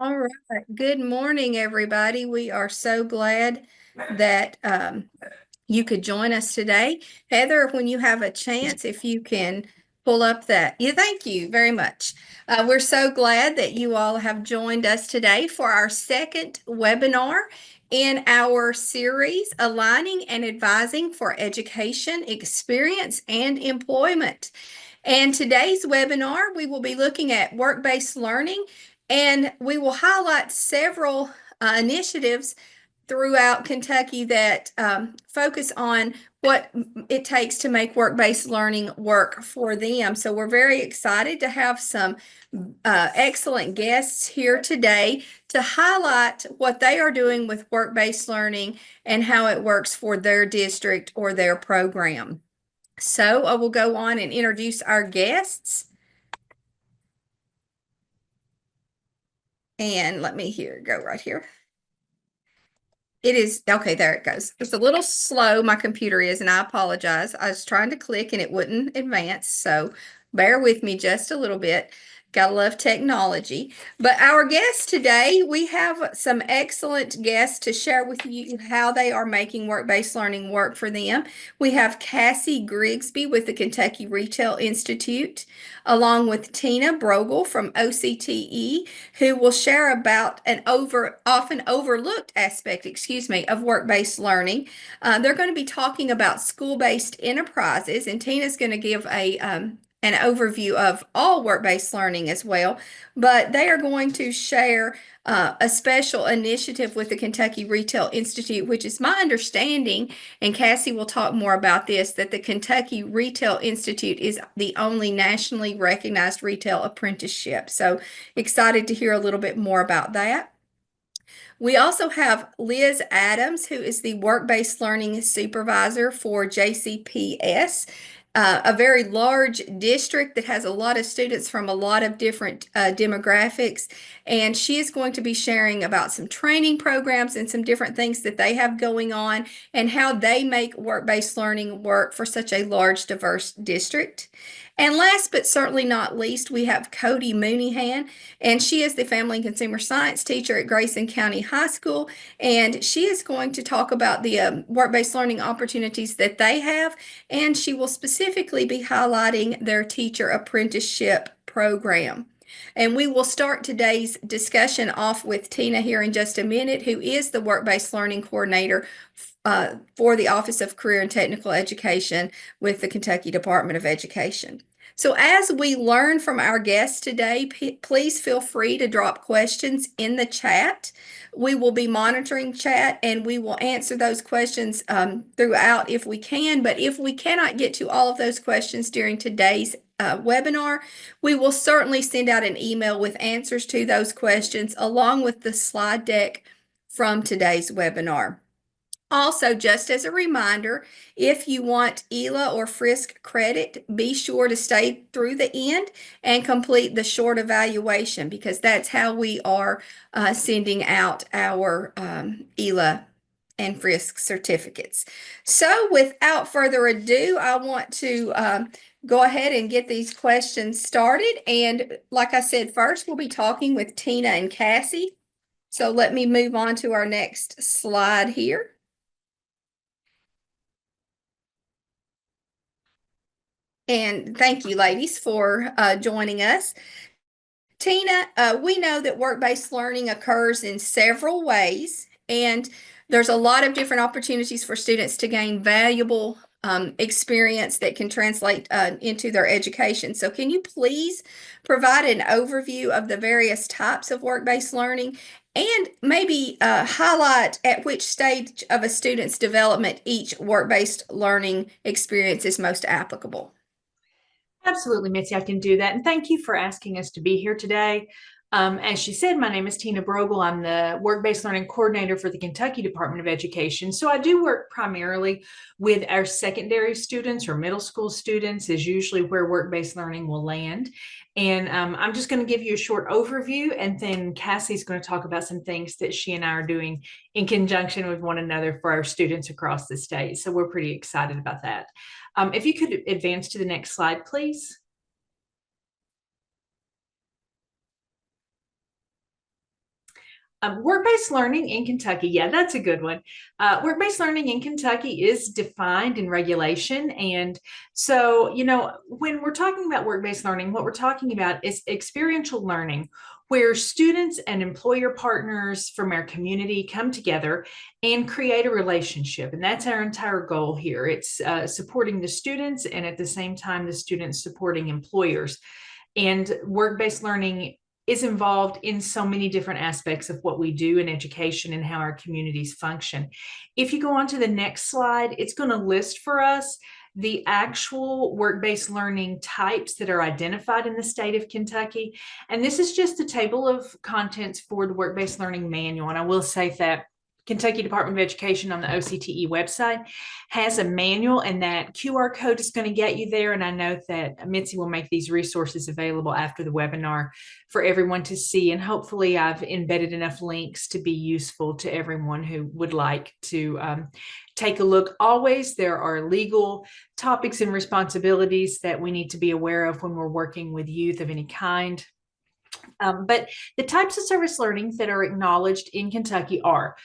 All right. Good morning, everybody. We are so glad that you could join us today. Heather, when you have a chance, if you can pull up that. Yeah, thank you very much. We're so glad that you all have joined us today for our second webinar in our series, Aligning and Advising for Education, Experience, and Employment. And today's webinar, we will be looking at work-based learning, and we will highlight several initiatives throughout Kentucky that focus on what it takes to make work-based learning work for them. So we're very excited to have some excellent guests here today to highlight what they are doing with work-based learning and how it works for their district or their program. So I will go on and introduce our guests. And let me go right here. It is, okay, there it goes. It's a little slow, my computer is, and I apologize. I was trying to click and it wouldn't advance, so bear with me just a little bit. Gotta love technology. But our guests today, we have some excellent guests to share with you how they are making work-based learning work for them. We have Cassie Grigsby with the Kentucky Retail Institute, along with Tina Brogel from OCTE, who will share about an often overlooked aspect, of work-based learning. They're going to be talking about school-based enterprises, and Tina's going to give an overview of all work-based learning as well, but they are going to share a special initiative with the Kentucky Retail Institute, which is my understanding, and Cassie will talk more about this, that the Kentucky Retail Institute is the only nationally recognized retail apprenticeship. So excited to hear a little bit more about that. We also have Liz Adams, who is the work-based learning supervisor for JCPS, a very large district that has a lot of students from a lot of different demographics. And she is going to be sharing about some training programs and some different things that they have going on and how they make work-based learning work for such a large, diverse district. And last but certainly not least, we have Cody Mooneyhan, and she is the Family and Consumer Science teacher at Grayson County High School, and she is going to talk about the work-based learning opportunities that they have, and she will specifically be highlighting their teacher apprenticeship program. And we will start today's discussion off with Tina here in just a minute, who is the work-based learning coordinator for the Office of Career and Technical Education with the Kentucky Department of Education. So as we learn from our guests today, please feel free to drop questions in the chat. We will be monitoring chat and we will answer those questions throughout if we can. But if we cannot get to all of those questions during today's webinar, we will certainly send out an email with answers to those questions along with the slide deck from today's webinar. Also, just as a reminder, if you want ELA or FRISC credit, be sure to stay through the end and complete the short evaluation, because that's how we are sending out our ELA and FRISC certificates. So without further ado, I want to go ahead and get these questions started. And like I said, first we'll be talking with Tina and Cassie. So let me move on to our next slide here. And thank you, ladies, for joining us. Tina, we know that work-based learning occurs in several ways, and there's a lot of different opportunities for students to gain valuable experience that can translate into their education. So can you please provide an overview of the various types of work-based learning and maybe highlight at which stage of a student's development each work-based learning experience is most applicable? Absolutely, Mitzi, I can do that. And thank you for asking us to be here today. As she said, my name is Tina Brogel. I'm the work-based learning coordinator for the Kentucky Department of Education. So I do work primarily with our secondary students, or middle school students is usually where work-based learning will land. And I'm just going to give you a short overview, and then Cassie's going to talk about some things that she and I are doing in conjunction with one another for our students across the state. So we're pretty excited about that. If you could advance to the next slide, please. Work-based learning in Kentucky, yeah, that's a good one. Work-based learning in Kentucky is defined in regulation. And so, when we're talking about work-based learning, what we're talking about is experiential learning, where students and employer partners from our community come together and create a relationship. And that's our entire goal here. It's supporting the students, and at the same time, the students supporting employers. And work-based learning is involved in so many different aspects of what we do in education and how our communities function. If you go on to the next slide, it's going to list for us the actual work-based learning types that are identified in the state of Kentucky. And this is just the table of contents for the work-based learning manual. And I will say that Kentucky Department of Education on the OCTE website has a manual, and that QR code is going to get you there. And I know that Mitzi will make these resources available after the webinar for everyone to see. And hopefully I've embedded enough links to be useful to everyone who would like to take a look. Always, there are legal topics and responsibilities that we need to be aware of when we're working with youth of any kind. But the types of service learning that are acknowledged in Kentucky are,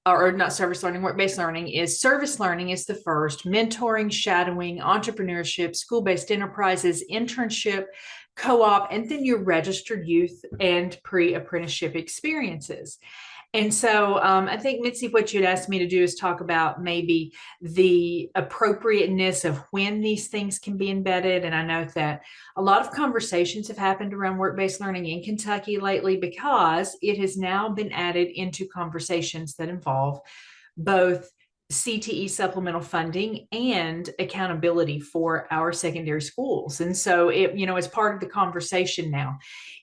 or not service learning, work-based learning is service learning is the first, mentoring, shadowing, entrepreneurship, school-based enterprises, internship, co-op, and then your registered youth and pre-apprenticeship experiences. And so I think, Mitzi, what you'd asked me to do is talk about maybe the appropriateness of when these things can be embedded. And I know that a lot of conversations have happened around work-based learning in Kentucky lately, because it has now been added into conversations that involve both CTE supplemental funding and accountability for our secondary schools. And so it's part of the conversation now.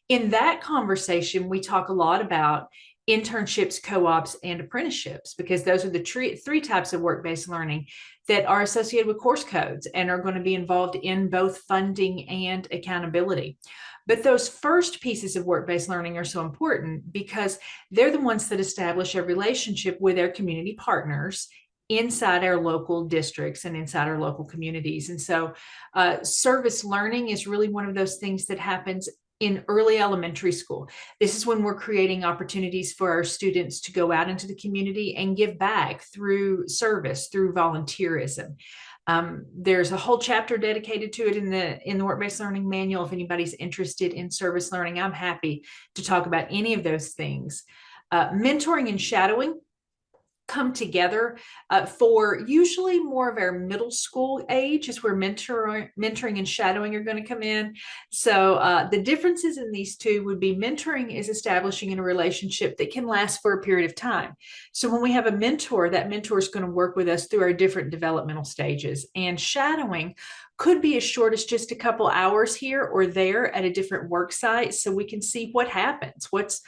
In that conversation, we talk a lot about internships, co-ops, and apprenticeships, because those are the three types of work-based learning that are associated with course codes and are going to be involved in both funding and accountability. But those first pieces of work-based learning are so important because they're the ones that establish a relationship with our community partners inside our local districts and inside our local communities. And so service learning is really one of those things that happens in early elementary school. This is when we're creating opportunities for our students to go out into the community and give back through service, through volunteerism. There's a whole chapter dedicated to it in the work-based learning manual. If anybody's interested in service learning, I'm happy to talk about any of those things. Mentoring and shadowing come together for usually more of our middle school age is where mentoring and shadowing are going to come in. So the differences in these two would be mentoring is establishing in a relationship that can last for a period of time. So when we have a mentor, that mentor is going to work with us through our different developmental stages. And shadowing could be as short as just a couple hours here or there at a different work site, so we can see what happens, what's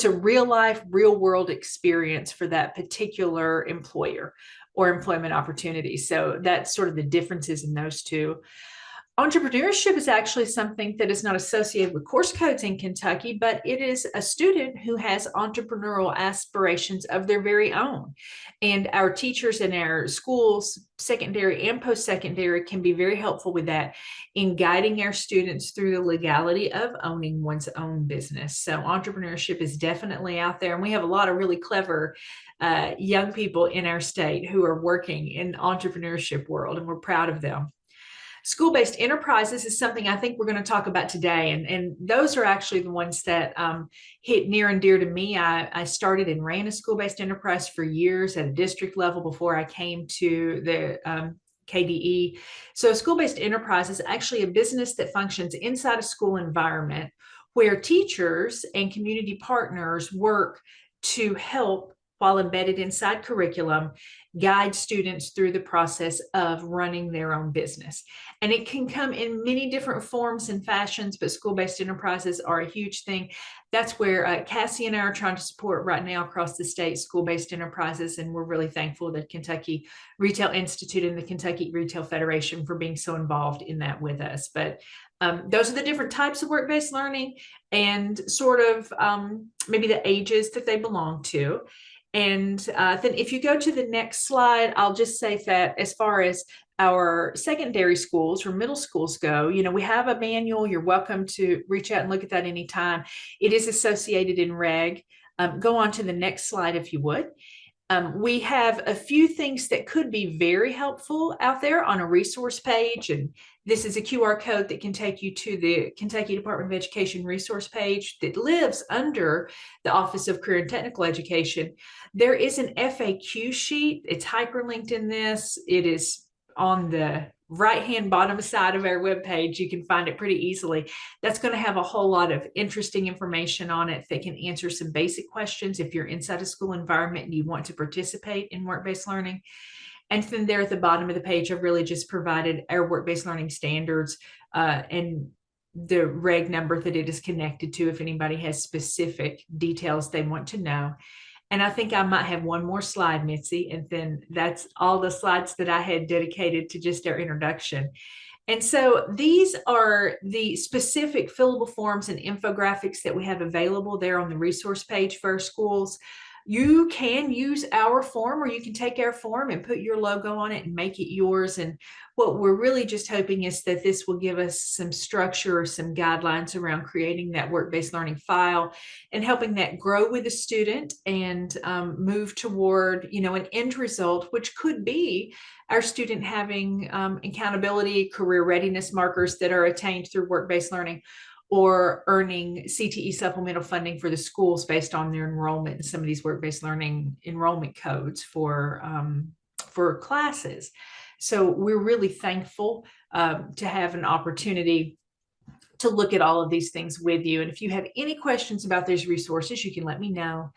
a real life, real world experience for that particular employer or employment opportunity. So that's sort of the differences in those two. Entrepreneurship is actually something that is not associated with course codes in Kentucky, but it is a student who has entrepreneurial aspirations of their very own. And our teachers in our schools, secondary and post-secondary, can be very helpful with that in guiding our students through the legality of owning one's own business. So entrepreneurship is definitely out there. And we have a lot of really clever young people in our state who are working in the entrepreneurship world, and we're proud of them. School-based enterprises is something I think we're going to talk about today. And those are actually the ones that hit near and dear to me. I started and ran a school-based enterprise for years at a district level before I came to the KDE. So a school-based enterprise is actually a business that functions inside a school environment where teachers and community partners work to help, while embedded inside curriculum, guide students through the process of running their own business. And it can come in many different forms and fashions, but school-based enterprises are a huge thing. That's where Cassie and I are trying to support right now across the state, school-based enterprises. And we're really thankful that Kentucky Retail Institute and the Kentucky Retail Federation for being so involved in that with us. But those are the different types of work-based learning and sort of maybe the ages that they belong to. And then if you go to the next slide, I'll just say that as far as our secondary schools or middle schools go, we have a manual. You're welcome to reach out and look at that anytime. It is associated in reg Go on to the next slide if you would. We have a few things that could be very helpful out there on a resource page. And this is a QR code that can take you to the Kentucky Department of Education resource page that lives under the Office of Career and Technical Education. There is an FAQ sheet. It's hyperlinked in this. It is on the right-hand bottom side of our webpage. You can find it pretty easily. That's going to have a whole lot of interesting information on it that can answer some basic questions if you're inside a school environment and you want to participate in work-based learning. And then there at the bottom of the page, I've really just provided our work-based learning standards and the reg number that it is connected to if anybody has specific details they want to know. And I think I might have one more slide, Mitzi, and then that's all the slides that I had dedicated to just our introduction. And so these are the specific fillable forms and infographics that we have available there on the resource page for our schools. You can use our form, or you can take our form and put your logo on it and make it yours. And what we're really just hoping is that this will give us some structure or some guidelines around creating that work-based learning file and helping that grow with the student and move toward, an end result, which could be our student having accountability, career readiness markers that are attained through work-based learning, or earning CTE supplemental funding for the schools based on their enrollment in some of these work-based learning enrollment codes for classes. So we're really thankful to have an opportunity to look at all of these things with you. And if you have any questions about these resources, you can let me know.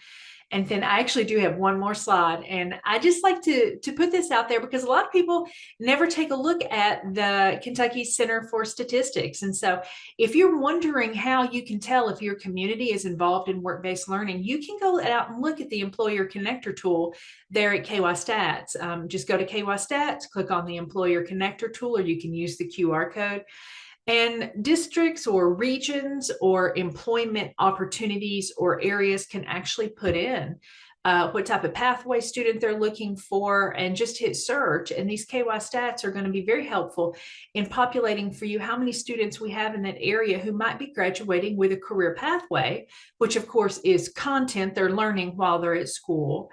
And then I actually do have one more slide, and I just like to put this out there because a lot of people never take a look at the Kentucky Center for Statistics. And so if you're wondering how you can tell if your community is involved in work-based learning, you can go out and look at the Employer Connector tool there at KY Stats. Just go to KY Stats, click on the Employer Connector tool, or you can use the QR code. And districts or regions or employment opportunities or areas can actually put in what type of pathway student they're looking for and just hit search. And these KY stats are going to be very helpful in populating for you how many students we have in that area who might be graduating with a career pathway, which of course is content they're learning while they're at school,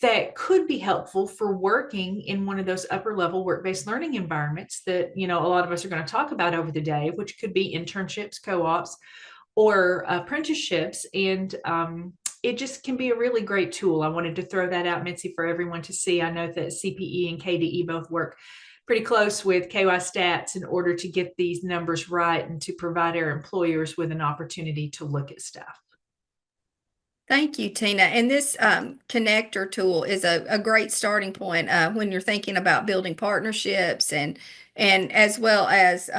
that could be helpful for working in one of those upper level work-based learning environments that, a lot of us are going to talk about over the day, which could be internships, co-ops, or apprenticeships. And it just can be a really great tool. I wanted to throw that out, Mitzi, for everyone to see. I know that CPE and KDE both work pretty close with KY Stats in order to get these numbers right and to provide our employers with an opportunity to look at stuff. Thank you, Tina. And this connector tool is a great starting point when you're thinking about building partnerships and as well as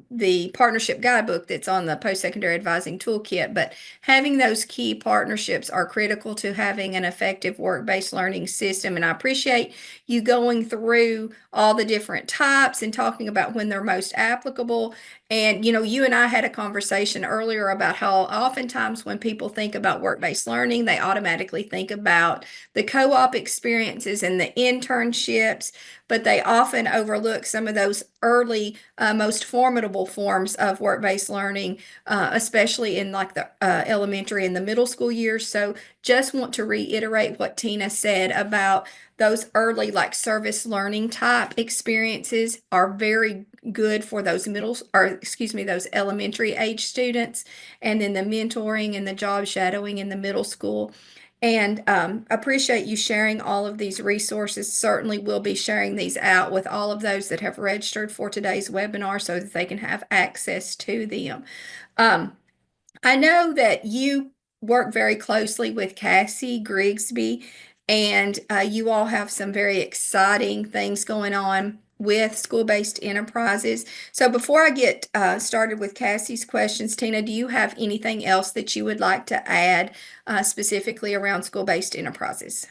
the partnership guidebook that's on the post-secondary advising toolkit. But having those key partnerships are critical to having an effective work-based learning system. And I appreciate you going through all the different types and talking about when they're most applicable. And, you and I had a conversation earlier about how oftentimes when people think about work-based learning, they automatically think about the co-op experiences and the internships, but they often overlook some of those early, most formidable forms of work-based learning, especially in like the elementary and the middle school years. So just want to reiterate what Tina said about those early like service learning type experiences are very good for those those elementary age students, and then the mentoring and the job shadowing in the middle school. And appreciate you sharing all of these resources. Certainly will be sharing these out with all of those that have registered for today's webinar so that they can have access to them. I know that you work very closely with Cassie Grigsby, and you all have some very exciting things going on with school-based enterprises. So before I get started with Cassie's questions, Tina, do you have anything else that you would like to add specifically around school-based enterprises?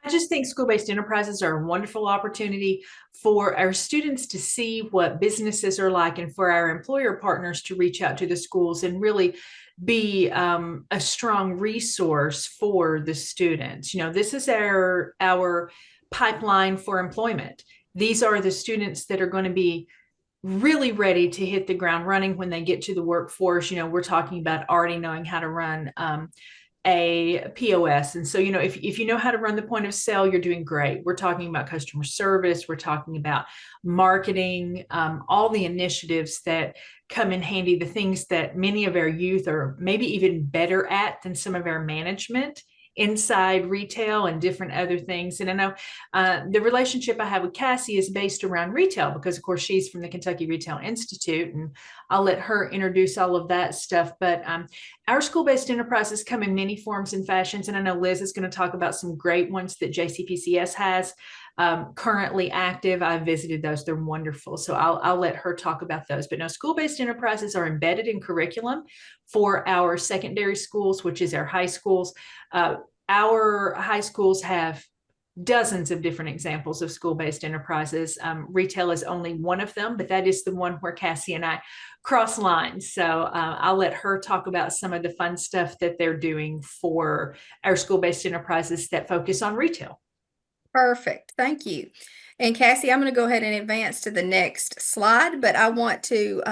I just think school-based enterprises are a wonderful opportunity for our students to see what businesses are like and for our employer partners to reach out to the schools and really be a strong resource for the students. This is our pipeline for employment. These are the students that are going to be really ready to hit the ground running when they get to the workforce. We're talking about already knowing how to run a POS. And so, if you know how to run the point of sale, you're doing great. We're talking about customer service, we're talking about marketing, all the initiatives that come in handy, the things that many of our youth are maybe even better at than some of our management inside retail and different other things. And I know the relationship I have with Cassie is based around retail because, of course, she's from the Kentucky Retail Institute, and I'll let her introduce all of that stuff. But our school-based enterprises come in many forms and fashions, and I know Liz is going to talk about some great ones that JCPCS has currently active. I've visited those; they're wonderful. So I'll let her talk about those. But no, school-based enterprises are embedded in curriculum for our secondary schools, which is our high schools. Our high schools have dozens of different examples of school-based enterprises. Retail is only one of them, but that is the one where Cassie and I cross lines. So I'll let her talk about some of the fun stuff that they're doing for our school-based enterprises that focus on retail. Perfect. Thank you. And Cassie, I'm going to go ahead and advance to the next slide, but I want to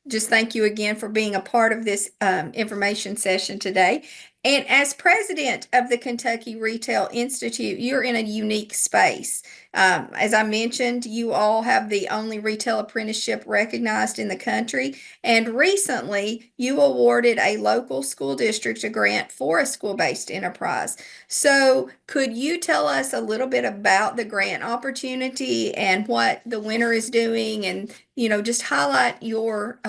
just thank you again for being a part of this information session today. And as president of the Kentucky Retail Institute, you're in a unique space. As I mentioned, you all have the only retail apprenticeship recognized in the country. And recently, you awarded a local school district a grant for a school-based enterprise. So could you tell us a little bit about the grant opportunity and what the winner is doing, and just highlight your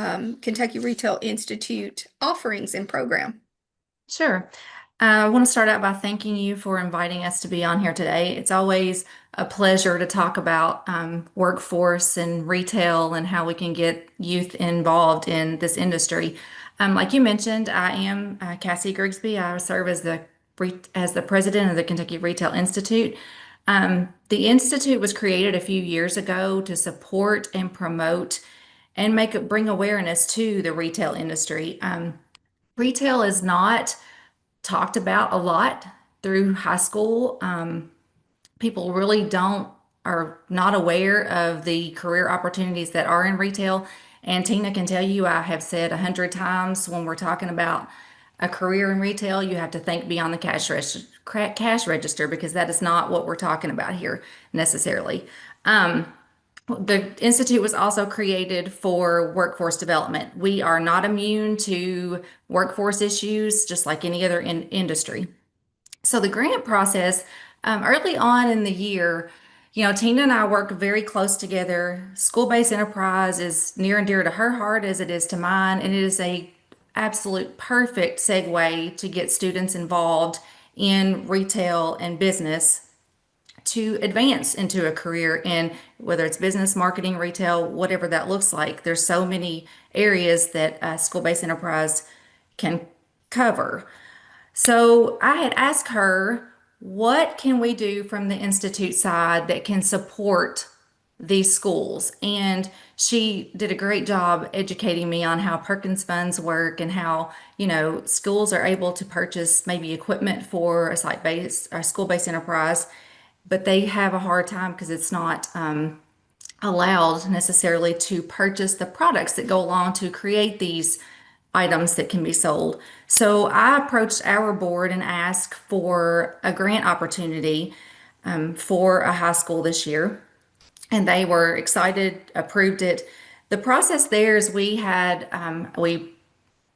Kentucky Retail Institute offerings and program? Sure. I want to start out by thanking you for inviting us to be on here today. It's always a pleasure to talk about workforce and retail and how we can get youth involved in this industry. Like you mentioned, I am Cassie Grigsby. I serve as the president of the Kentucky Retail Institute. The institute was created a few years ago to support and promote and bring awareness to the retail industry. Retail is not talked about a lot through high school. People really are not aware of the career opportunities that are in retail. And Tina can tell you, I have said 100 times when we're talking about a career in retail, you have to think beyond the cash register because that is not what we're talking about here necessarily. The Institute was also created for workforce development. We are not immune to workforce issues, just like any other industry. So the grant process, early on in the year, Tina and I work very close together. School-based enterprise is near and dear to her heart as it is to mine, and it is a absolute perfect segue to get students involved in retail and business to advance into a career in whether it's business, marketing, retail, whatever that looks like. There's so many areas that a school-based enterprise can cover. So I had asked her, what can we do from the Institute side that can support these schools? And she did a great job educating me on how Perkins funds work and how, schools are able to purchase maybe equipment for a site-based or school-based enterprise, but they have a hard time because it's not allowed necessarily to purchase the products that go along to create these items that can be sold. So I approached our board and asked for a grant opportunity for a high school this year, and they were excited, approved it. The process there is we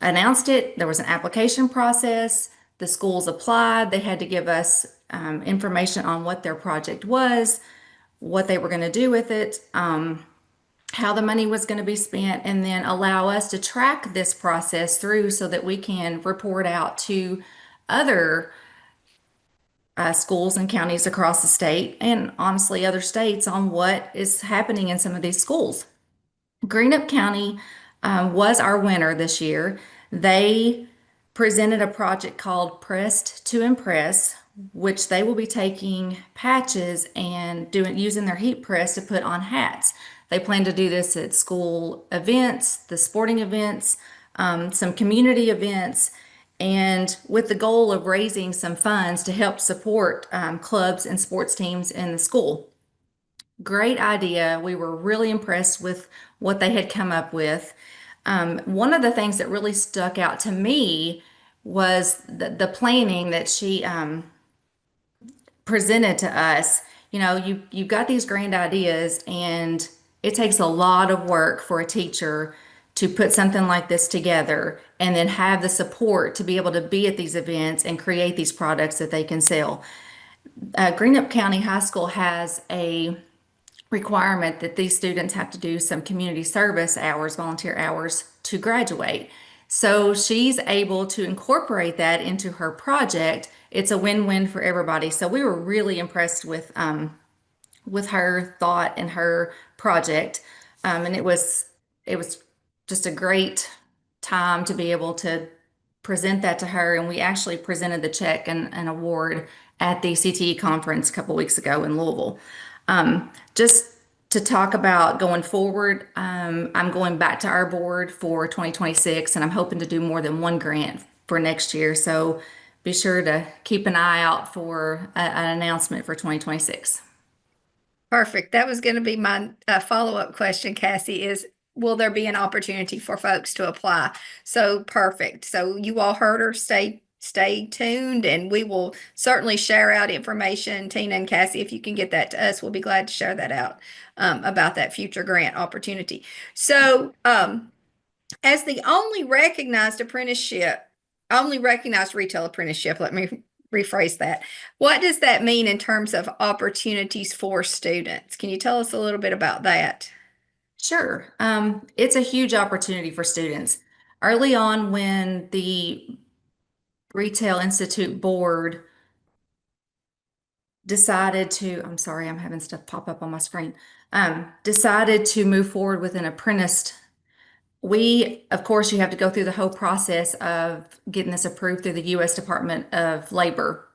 announced it. There was an application process. The schools applied. They had to give us information on what their project was, what they were going to do with it, how the money was going to be spent, and then allow us to track this process through so that we can report out to other schools and counties across the state and honestly other states on what is happening in some of these schools. Greenup County was our winner this year. They presented a project called Pressed to Impress, which they will be taking patches and using their heat press to put on hats. They plan to do this at school events, the sporting events, some community events, and with the goal of raising some funds to help support clubs and sports teams in the school. Great idea. We were really impressed with what they had come up with. One of the things that really stuck out to me was the planning that she presented to us. You know, you've got these grand ideas, and it takes a lot of work for a teacher to put something like this together and then have the support to be able to be at these events and create these products that they can sell. Greenup County High School has a requirement that these students have to do some community service hours, volunteer hours to graduate. So she's able to incorporate that into her project. It's a win-win for everybody. So we were really impressed with her thought and her project. And it was just a great time to be able to present that to her. And we actually presented the check and an award at the CTE conference a couple weeks ago in Louisville. Just to talk about going forward, I'm going back to our board for 2026, and I'm hoping to do more than one grant for next year. So be sure to keep an eye out for an announcement for 2026. Perfect. That was going to be my follow-up question, Cassie, is will there be an opportunity for folks to apply? So perfect. So you all heard her. Stay tuned, and we will certainly share out information. Tina and Cassie, if you can get that to us, we'll be glad to share that out about that future grant opportunity. So as the only recognized retail apprenticeship, let me rephrase that. What does that mean in terms of opportunities for students? Can you tell us a little bit about that? Sure. It's a huge opportunity for students. Early on, when the Retail Institute board decided to, I'm sorry, I'm having stuff pop up on my screen, decided to move forward with an apprentice. Of course, you have to go through the whole process of getting this approved through the U.S. Department of Labor.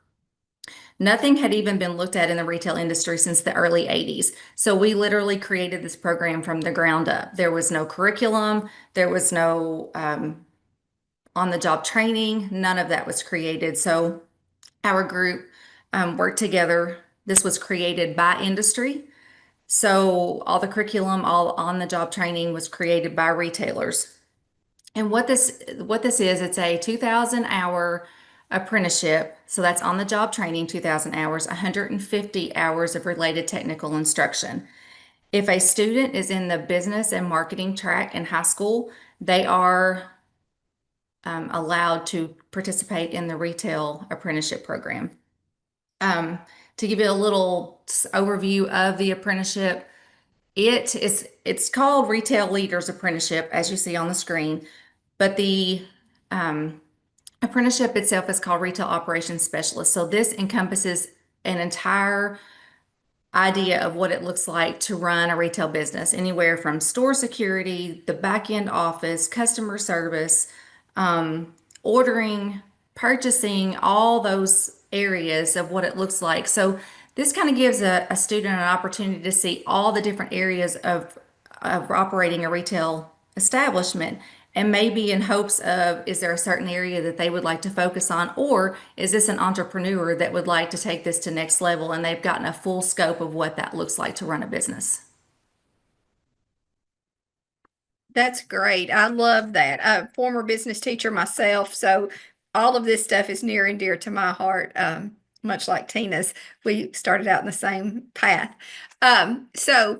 Nothing had even been looked at in the retail industry since the early 80s. So we literally created this program from the ground up. There was no curriculum, there was no on-the-job training, none of that was created. So our group worked together. This was created by industry. So all the curriculum, all on-the-job training was created by retailers. And what this is, it's a 2,000 hour apprenticeship. So that's on the job training, 2,000 hours, 150 hours of related technical instruction. If a student is in the business and marketing track in high school, they are allowed to participate in the retail apprenticeship program. To give you a little overview of the apprenticeship, it's called Retail Leaders Apprenticeship, as you see on the screen, but the apprenticeship itself is called Retail Operations Specialist. So this encompasses an entire idea of what it looks like to run a retail business, anywhere from store security, the back end office, customer service, ordering, purchasing, all those areas of what it looks like. So this kind of gives a student an opportunity to see all the different areas of operating a retail establishment, and maybe in hopes of, is there a certain area that they would like to focus on, or is this an entrepreneur that would like to take this to next level and they've gotten a full scope of what that looks like to run a business. That's great. I love that. I'm a former business teacher myself, so all of this stuff is near and dear to my heart, much like Tina's. We started out in the same path. So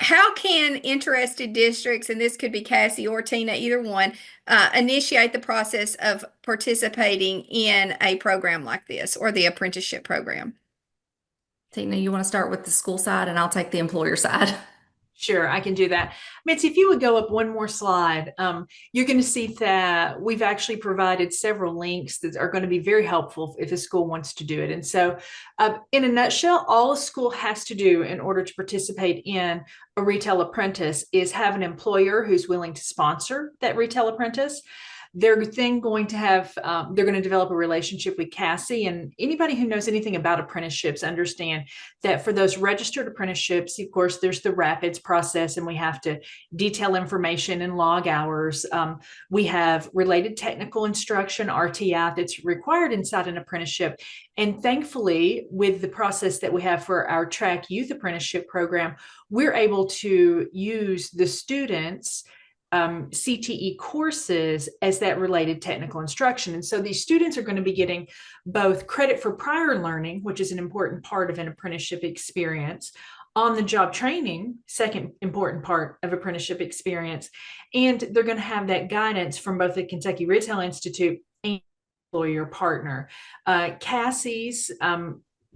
how can interested districts, and this could be Cassie or Tina, either one, initiate the process of participating in a program like this or the apprenticeship program? Tina, you want to start with the school side and I'll take the employer side. Sure, I can do that. Mitzi, if you would go up one more slide, you're going to see that we've actually provided several links that are going to be very helpful if a school wants to do it. And so, in a nutshell, all a school has to do in order to participate in a retail apprentice is have an employer who's willing to sponsor that retail apprentice. They're then going to have, they're going to develop a relationship with Cassie. And anybody who knows anything about apprenticeships understand that for those registered apprenticeships, of course, there's the RAPIDS process, and we have to detail information and log hours. We have related technical instruction, RTI, that's required inside an apprenticeship. And thankfully, with the process that we have for our track youth apprenticeship program, we're able to use the students' CTE courses as that related technical instruction. And so these students are going to be getting both credit for prior learning, which is an important part of an apprenticeship experience, on the job training, second important part of apprenticeship experience, and they're going to have that guidance from both the Kentucky Retail Institute and employer partner. Cassie's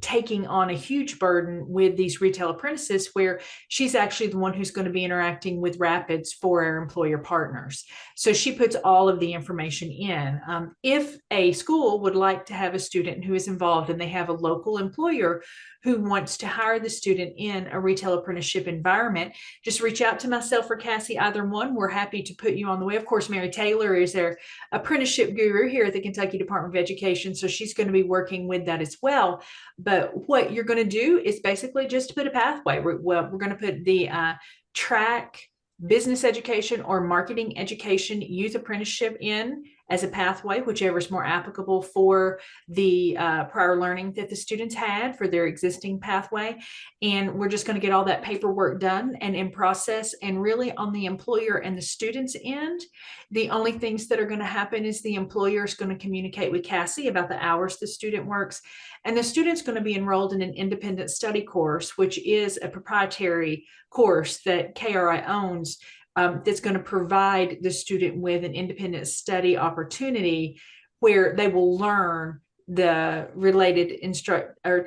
taking on a huge burden with these retail apprentices, where she's actually the one who's going to be interacting with RAPIDS for our employer partners. So she puts all of the information in. If a school would like to have a student who is involved and they have a local employer who wants to hire the student in a retail apprenticeship environment, just reach out to myself or Cassie, either one. We're happy to put you on the way. Of course, Mary Taylor is their apprenticeship guru here at the Kentucky Department of Education, so she's going to be working with that as well. But what you're going to do is basically just put a pathway. We're going to put the track business education or marketing education youth apprenticeship in as a pathway, whichever is more applicable for the prior learning that the students had for their existing pathway. And we're just going to get all that paperwork done and in process. And really on the employer and the students end, the only things that are going to happen is the employer is going to communicate with Cassie about the hours the student works. And the student's going to be enrolled in an independent study course, which is a proprietary course that KRI owns, that's going to provide the student with an independent study opportunity where they will learn the related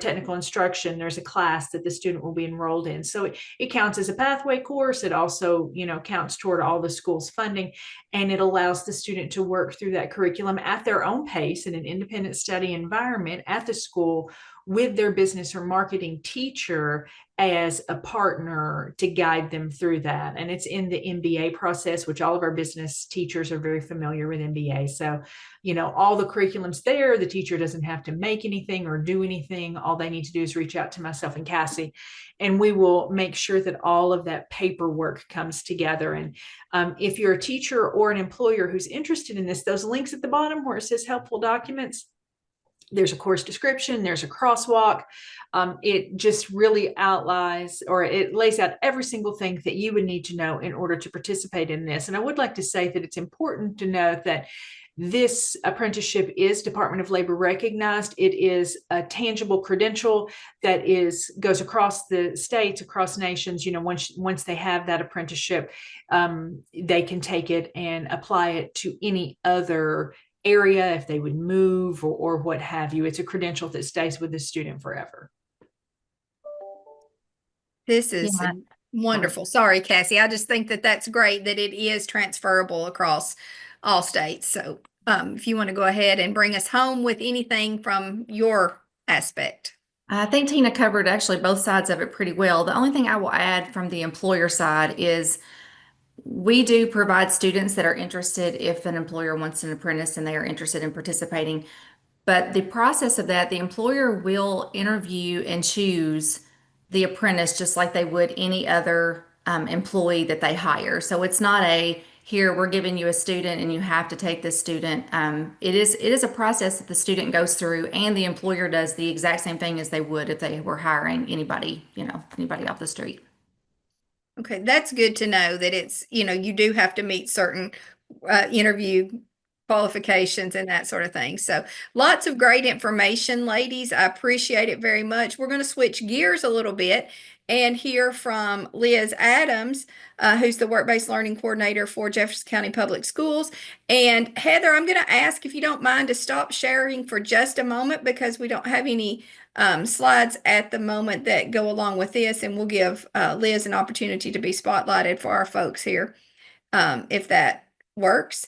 technical instruction. There's a class that the student will be enrolled in. So it counts as a pathway course. It also, counts toward all the school's funding, and it allows the student to work through that curriculum at their own pace in an independent study environment at the school with their business or marketing teacher as a partner to guide them through that. And it's in the MBA process, which all of our business teachers are very familiar with MBA. So, all the curriculum's there. The teacher doesn't have to make anything or do anything. All they need to do is reach out to myself and Cassie, and we will make sure that all of that paperwork comes together. And if you're a teacher or an employer who's interested in this, those links at the bottom where it says helpful documents, there's a course description, there's a crosswalk. It just really outlines, or it lays out every single thing that you would need to know in order to participate in this. And I would like to say that it's important to note that this apprenticeship is Department of Labor recognized. It is a tangible credential that goes across the states, across nations. Once they have that apprenticeship, they can take it and apply it to any other area if they would move or what have you. It's a credential that stays with the student forever. This is Yeah. wonderful. Sorry, Cassie. I just think that that's great that it is transferable across all states. So if you want to go ahead and bring us home with anything from your aspect. I think Tina covered actually both sides of it pretty well. The only thing I will add from the employer side is we do provide students that are interested if an employer wants an apprentice and they are interested in participating. But the process of that, the employer will interview and choose the apprentice just like they would any other employee that they hire. So it's not here, we're giving you a student and you have to take this student. It is a process that the student goes through, and the employer does the exact same thing as they would if they were hiring anybody off the street. Okay, that's good to know that it's, you do have to meet certain interview qualifications and that sort of thing. So lots of great information, ladies. I appreciate it very much. We're going to switch gears a little bit and hear from Liz Adams, who's the Work-Based Learning Coordinator for Jefferson County Public Schools. And Heather, I'm going to ask if you don't mind to stop sharing for just a moment, because we don't have any slides at the moment that go along with this, and we'll give Liz an opportunity to be spotlighted for our folks here, if that works.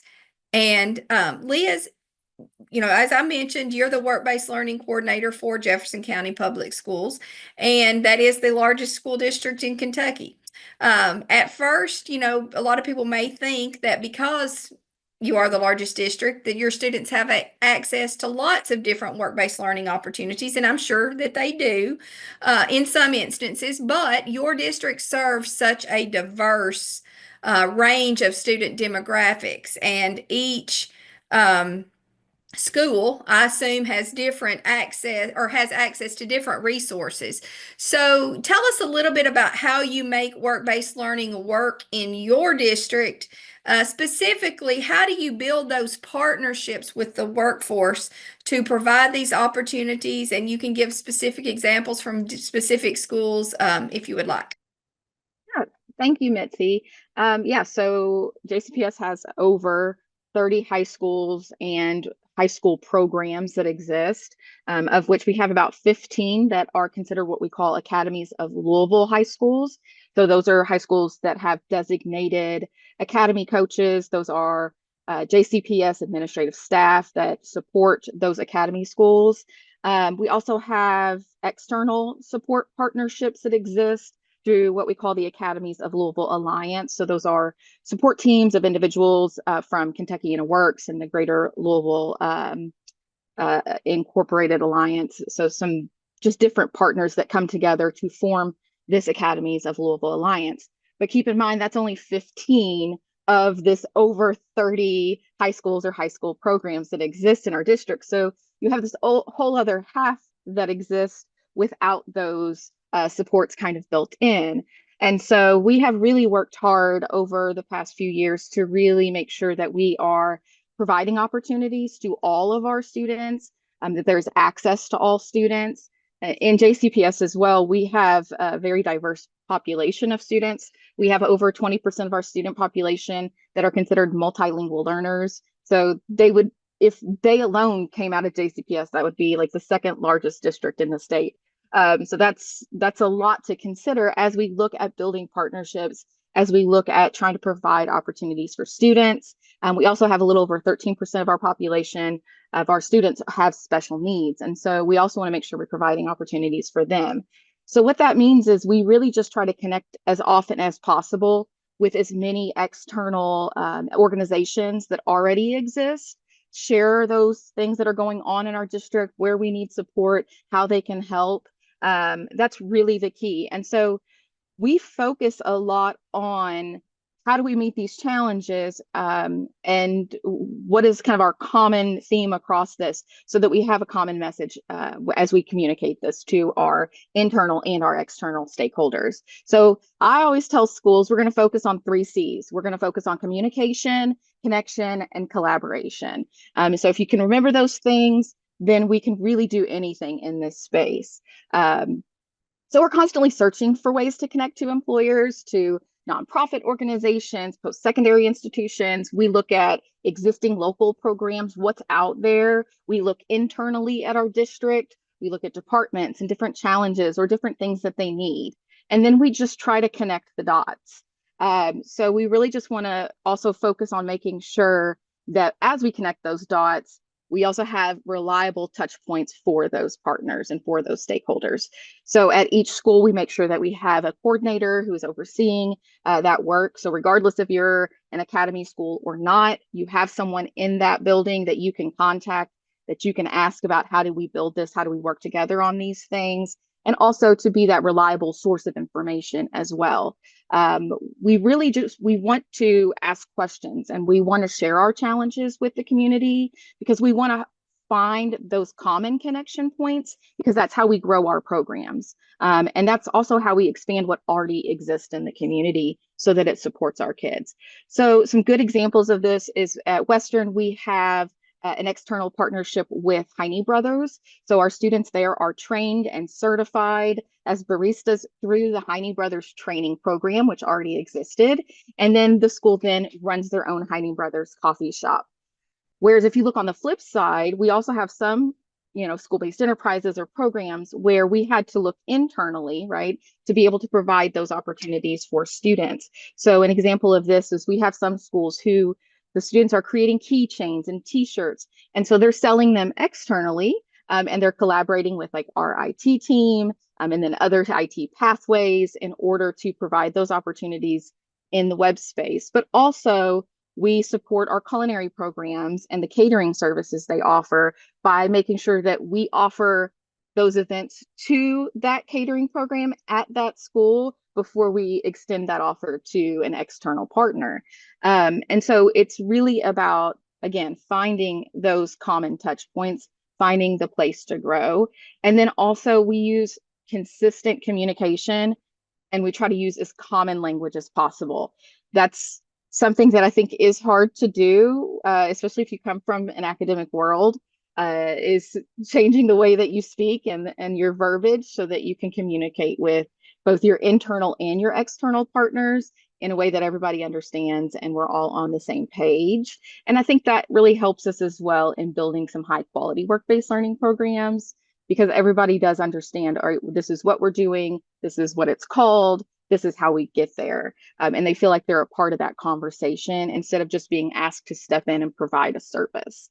And Liz, as I mentioned, you're the Work-Based Learning Coordinator for Jefferson County Public Schools, and that is the largest school district in Kentucky. At first, a lot of people may think that because you are the largest district, that your students have access to lots of different work-based learning opportunities, and I'm sure that they do in some instances, but your district serves such a diverse range of student demographics, and each school, I assume, has different access or has access to different resources. So tell us a little bit about how you make work-based learning work in your district. Specifically, how do you build those partnerships with the workforce to provide these opportunities? And you can give specific examples from specific schools if you would like. Yeah, thank you, Mitzi. Yeah, so JCPS has over 30 high schools and high school programs that exist, of which we have about 15 that are considered what we call academies of Louisville high schools. So those are high schools that have designated academy coaches. Those are JCPS administrative staff that support those academy schools. We also have external support partnerships that exist through what we call the Academies of Louisville Alliance. So those are support teams of individuals from Kentucky InterWorks and the Greater Louisville Incorporated Alliance. So some just different partners that come together to form this Academies of Louisville Alliance. But keep in mind, that's only 15 of this over 30 high schools or high school programs that exist in our district. So you have this whole other half that exists without those supports kind of built in. And so we have really worked hard over the past few years to really make sure that we are providing opportunities to all of our students, that there's access to all students. In JCPS as well, we have a very diverse population of students. We have over 20% of our student population that are considered multilingual learners. So they would, if they alone came out of JCPS, that would be like the second largest district in the state. So that's a lot to consider as we look at building partnerships, as we look at trying to provide opportunities for students. We also have a little over 13% of our population of our students have special needs. And so we also want to make sure we're providing opportunities for them. So what that means is we really just try to connect as often as possible with as many external organizations that already exist, share those things that are going on in our district, where we need support, how they can help. That's really the key. And so we focus a lot on how do we meet these challenges, and what is kind of our common theme across this, so that we have a common message as we communicate this to our internal and our external stakeholders. So I always tell schools we're going to focus on 3 C's. We're going to focus on communication, connection, and collaboration. So if you can remember those things, then we can really do anything in this space. So we're constantly searching for ways to connect to employers, to nonprofit organizations, post-secondary institutions. We look at existing local programs, what's out there. We look internally at our district. We look at departments and different challenges or different things that they need. And then we just try to connect the dots. So we really just want to also focus on making sure that as we connect those dots, we also have reliable touch points for those partners and for those stakeholders. So at each school, we make sure that we have a coordinator who is overseeing that work. So regardless if you're an academy school or not, you have someone in that building that you can contact, that you can ask about how do we build this, how do we work together on these things, and also to be that reliable source of information as well. We really we want to ask questions, and we want to share our challenges with the community, because we want to find those common connection points, because that's how we grow our programs. And that's also how we expand what already exists in the community so that it supports our kids. So some good examples of this is at Western, we have an external partnership with Heine Brothers. So our students there are trained and certified as baristas through the Heine Brothers training program, which already existed. And then the school then runs their own Heine Brothers coffee shop. Whereas if you look on the flip side, we also have some, school-based enterprises or programs where we had to look internally, right, to be able to provide those opportunities for students. So an example of this is we have some schools who the students are creating keychains and t-shirts. And so they're selling them externally, and they're collaborating with like our IT team and then other IT pathways in order to provide those opportunities in the web space. But also we support our culinary programs and the catering services they offer by making sure that we offer those events to that catering program at that school before we extend that offer to an external partner. And so it's really about, again, finding those common touch points, finding the place to grow. And then also we use consistent communication, and we try to use as common language as possible. That's something that I think is hard to do, especially if you come from an academic world, is changing the way that you speak and your verbiage so that you can communicate with both your internal and your external partners in a way that everybody understands and we're all on the same page. And I think that really helps us as well in building some high quality work-based learning programs, because everybody does understand, all right, this is what we're doing, this is what it's called, this is how we get there. And they feel like they're a part of that conversation instead of just being asked to step in and provide a service.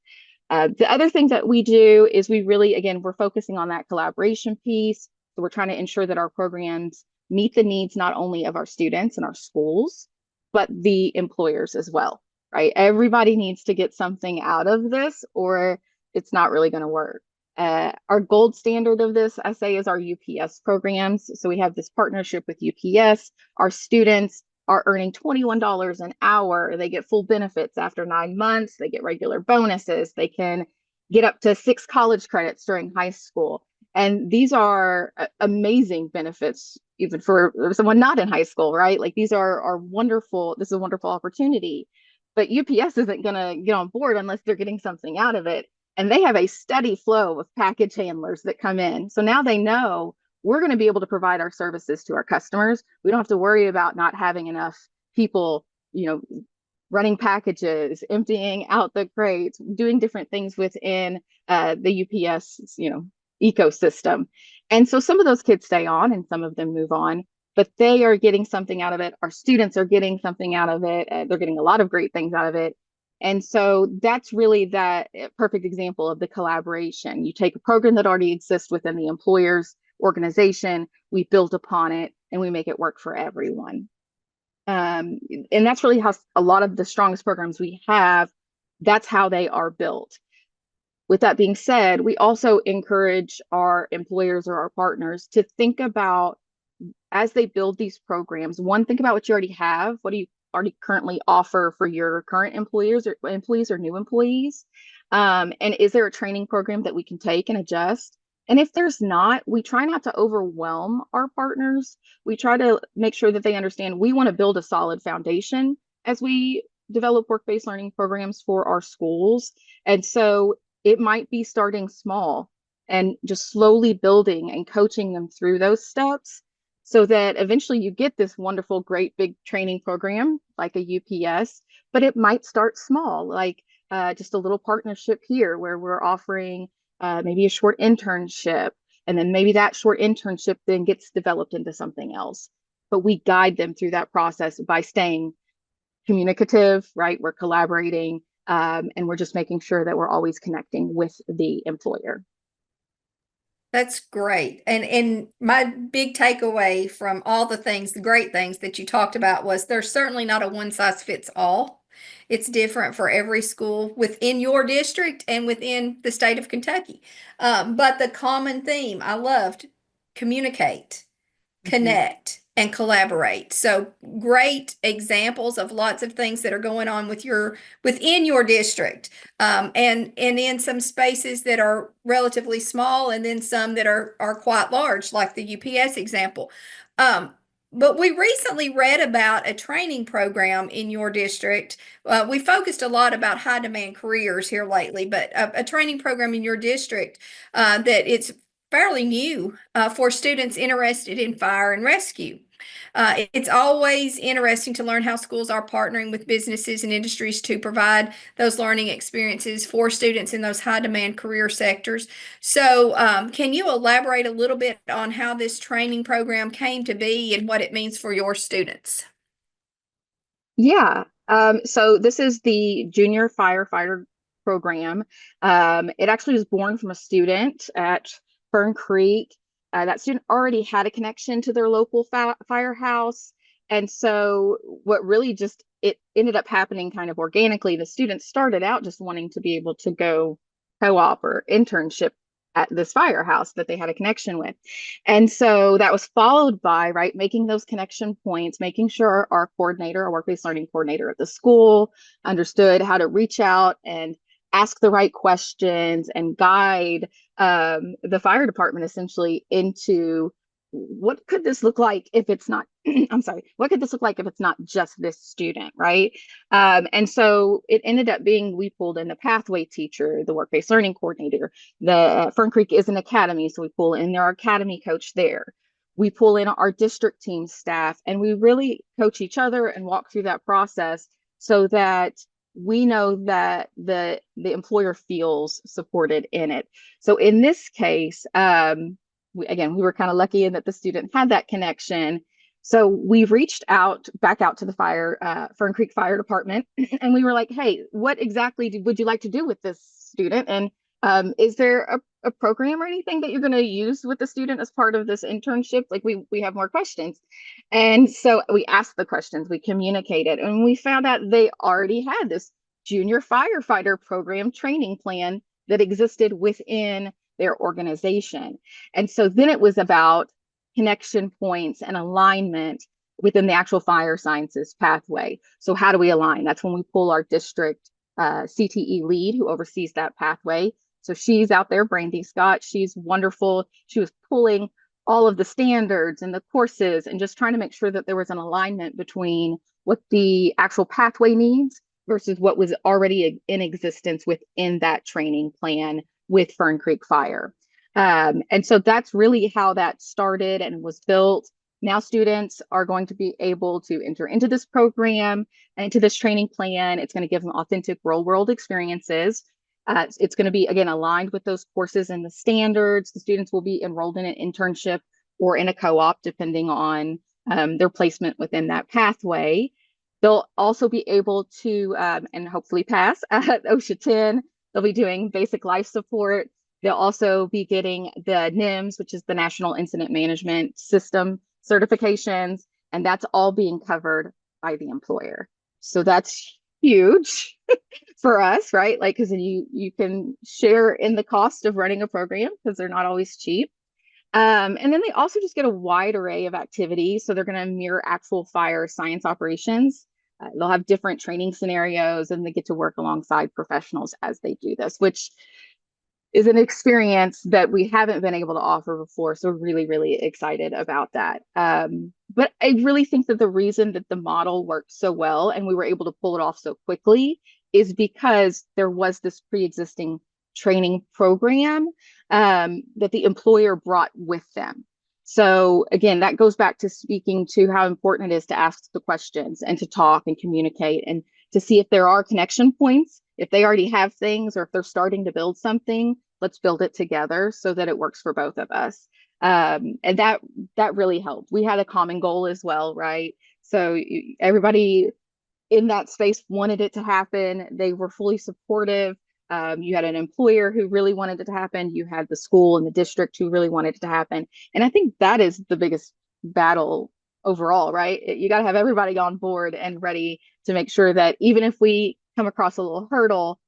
The other thing that we do is we really, again, we're focusing on that collaboration piece. So we're trying to ensure that our programs meet the needs not only of our students and our schools, but the employers as well, right? Everybody needs to get something out of this or it's not really going to work. Our gold standard of this, I say, is our UPS programs. So we have this partnership with UPS. Our students are earning $21 an hour. They get full benefits after 9 months. They get regular bonuses. They can get up to 6 college credits during high school. And these are amazing benefits, even for someone not in high school, right? Like these are wonderful. This is a wonderful opportunity. But UPS isn't going to get on board unless they're getting something out of it. And they have a steady flow of package handlers that come in. So now they know we're going to be able to provide our services to our customers. We don't have to worry about not having enough people, running packages, emptying out the crates, doing different things within the UPS, ecosystem. And so some of those kids stay on and some of them move on, but they are getting something out of it. Our students are getting something out of it. They're getting a lot of great things out of it. And so that's really that perfect example of the collaboration. You take a program that already exists within the employer's organization, we build upon it, and we make it work for everyone. And that's really how a lot of the strongest programs we have, that's how they are built. With that being said, we also encourage our employers or our partners to think about, as they build these programs, one, think about what you already have. What do you already currently offer for your current employees or new employees? And is there a training program that we can take and adjust? And if there's not, we try not to overwhelm our partners. We try to make sure that they understand we want to build a solid foundation as we develop work-based learning programs for our schools. And so it might be starting small and just slowly building and coaching them through those steps, so that eventually you get this wonderful, great big training program like a UPS, but it might start small, like just a little partnership here where we're offering maybe a short internship, and then maybe that short internship then gets developed into something else. But we guide them through that process by staying communicative, right? We're collaborating, and we're just making sure that we're always connecting with the employer. That's great. And my big takeaway from all the things, the great things that you talked about, was there's certainly not a one size fits all. It's different for every school within your district and within the state of Kentucky. But the common theme I loved: communicate, connect, and collaborate. So great examples of lots of things that are going on within your district, and in some spaces that are relatively small, and then some that are quite large, like the UPS example. But we recently read about a training program in your district. We focused a lot about high demand careers here lately, but a training program in your district that it's fairly new for students interested in fire and rescue. It's always interesting to learn how schools are partnering with businesses and industries to provide those learning experiences for students in those high demand career sectors. So can you elaborate a little bit on how this training program came to be and what it means for your students? Yeah. So this is the Junior Firefighter program. It actually was born from a student at Fern Creek. That student already had a connection to their local firehouse, And so what really just, it ended up happening kind of organically. The students started out just wanting to be able to go co-op or internship at this firehouse that they had a connection with. And so that was followed by, right, making those connection points, making sure our coordinator, our work-based learning coordinator at the school understood how to reach out and ask the right questions and guide the fire department essentially into what could this look like if it's not I'm sorry, what could this look like if it's not just this student, right? And so it ended up being, we pulled in the pathway teacher, the work-based learning coordinator. The Fern Creek is an academy, so we pull in our academy coach there. We pull in our district team staff, and we really coach each other and walk through that process so that we know that the employer feels supported in it. So in this case, again, we were kind of lucky in that the student had that connection. So we reached back out to the Fern Creek Fire Department, and we were like, hey, what exactly would you like to do with this student? And is there a program or anything that you're going to use with the student as part of this internship? Like we have more questions. And so we asked the questions, we communicated, and we found out they already had this junior firefighter program training plan that existed within their organization. And so then it was about connection points and alignment within the actual fire sciences pathway. So how do we align? That's when we pull our district CTE lead who oversees that pathway. So she's out there, Brandy Scott. She's wonderful. She was pulling all of the standards and the courses and just trying to make sure that there was an alignment between what the actual pathway needs versus what was already in existence within that training plan with Fern Creek Fire. And so that's really how that started and was built. Now students are going to be able to enter into this program and into this training plan. It's going to give them authentic real world experiences. It's going to be, again, aligned with those courses and the standards. The students will be enrolled in an internship or in a co-op, depending on their placement within that pathway. They'll also be able to, and hopefully pass OSHA 10. They'll be doing basic life support. They'll also be getting the NIMS, which is the National Incident Management System certifications, and that's all being covered by the employer. So that's huge for us, right? Like, because you can share in the cost of running a program because they're not always cheap. And then they also just get a wide array of activities. So they're going to mirror actual fire science operations. They'll have different training scenarios, and they get to work alongside professionals as they do this, which is an experience that we haven't been able to offer before. So really, really excited about that. But I really think that the reason that the model worked so well and we were able to pull it off so quickly is because there was this pre-existing training program that the employer brought with them. So again, that goes back to speaking to how important it is to ask the questions and to talk and communicate and to see if there are connection points. If they already have things or if they're starting to build something, let's build it together so that it works for both of us. And that really helped. We had a common goal as well, right? So everybody in that space wanted it to happen. They were fully supportive. You had an employer who really wanted it to happen. You had the school and the district who really wanted it to happen. And I think that is the biggest battle overall, right? You got to have everybody on board and ready to make sure that even if we come across a little hurdle,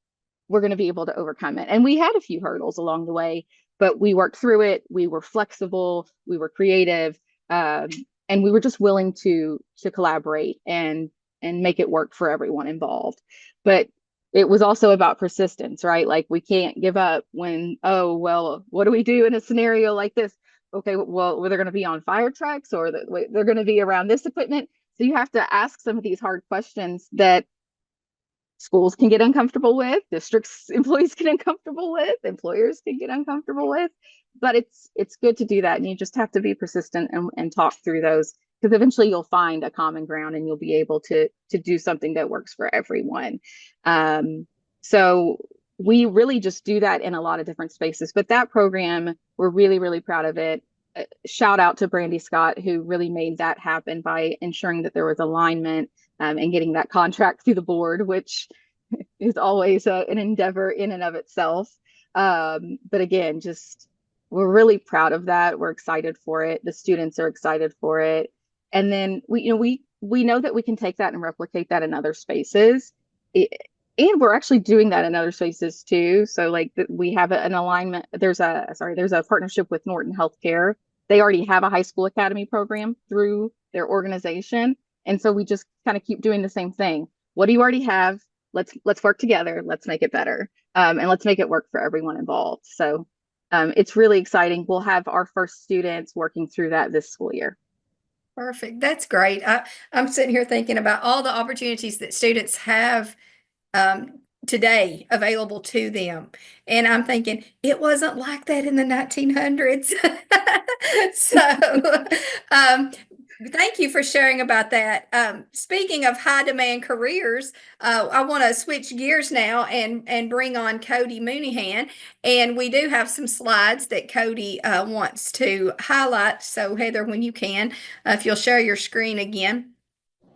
we're going to be able to overcome it. And we had a few hurdles along the way, but we worked through it. We were flexible, we were creative, and we were just willing to collaborate and make it work for everyone involved. But it was also about persistence, right? Like we can't give up when, oh, well, what do we do in a scenario like this? Okay, well, they're going to be on fire trucks or they're going to be around this equipment. So you have to ask some of these hard questions that schools can get uncomfortable with, districts employees get uncomfortable with, employers can get uncomfortable with. But it's good to do that. And you just have to be persistent and talk through those, because eventually you'll find a common ground and you'll be able to do something that works for everyone. So we really just do that in a lot of different spaces. But that program, we're really, really proud of it. Shout out to Brandy Scott, who really made that happen by ensuring that there was alignment and getting that contract through the board, which is always an endeavor in and of itself. But again, just we're really proud of that. We're excited for it. The students are excited for it. And then we we know that we can take that and replicate that in other spaces. And we're actually doing that in other spaces too. So like we have an alignment. There's a partnership with Norton Healthcare. They already have a high school academy program through their organization. And so we just kind of keep doing the same thing. What do you already have? Let's work together. Let's make it better. And let's make it work for everyone involved. So it's really exciting. We'll have our first students working through that this school year. Perfect. That's great. I'm sitting here thinking about all the opportunities that students have today available to them. And I'm thinking it wasn't like that in the 1900s. So thank you for sharing about that. Speaking of high demand careers, I want to switch gears now and bring on Cody Mooneyhan. And we do have some slides that Cody wants to highlight. So Heather, when you can, if you'll share your screen again.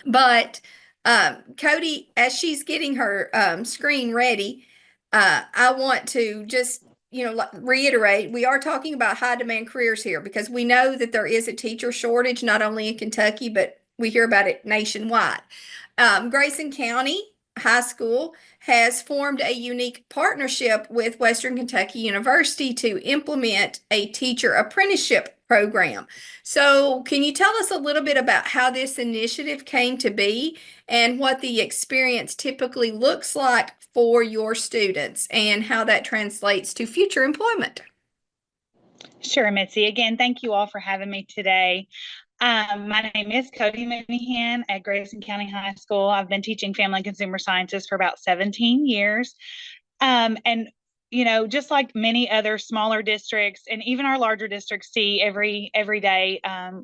But Cody, as she's getting her screen ready, I want to just, reiterate, we are talking about high demand careers here because we know that there is a teacher shortage, not only in Kentucky, but we hear about it nationwide. Grayson County High School has formed a unique partnership with Western Kentucky University to implement a teacher apprenticeship program. So, can you tell us a little bit about how this initiative came to be and what the experience typically looks like for your students and how that translates to future employment? Sure, Mitzi. Again, thank you all for having me today. My name is Cody Mooneyhan at Grayson County High School. I've been teaching family and consumer sciences for about 17 years. And just like many other smaller districts and even our larger districts see every day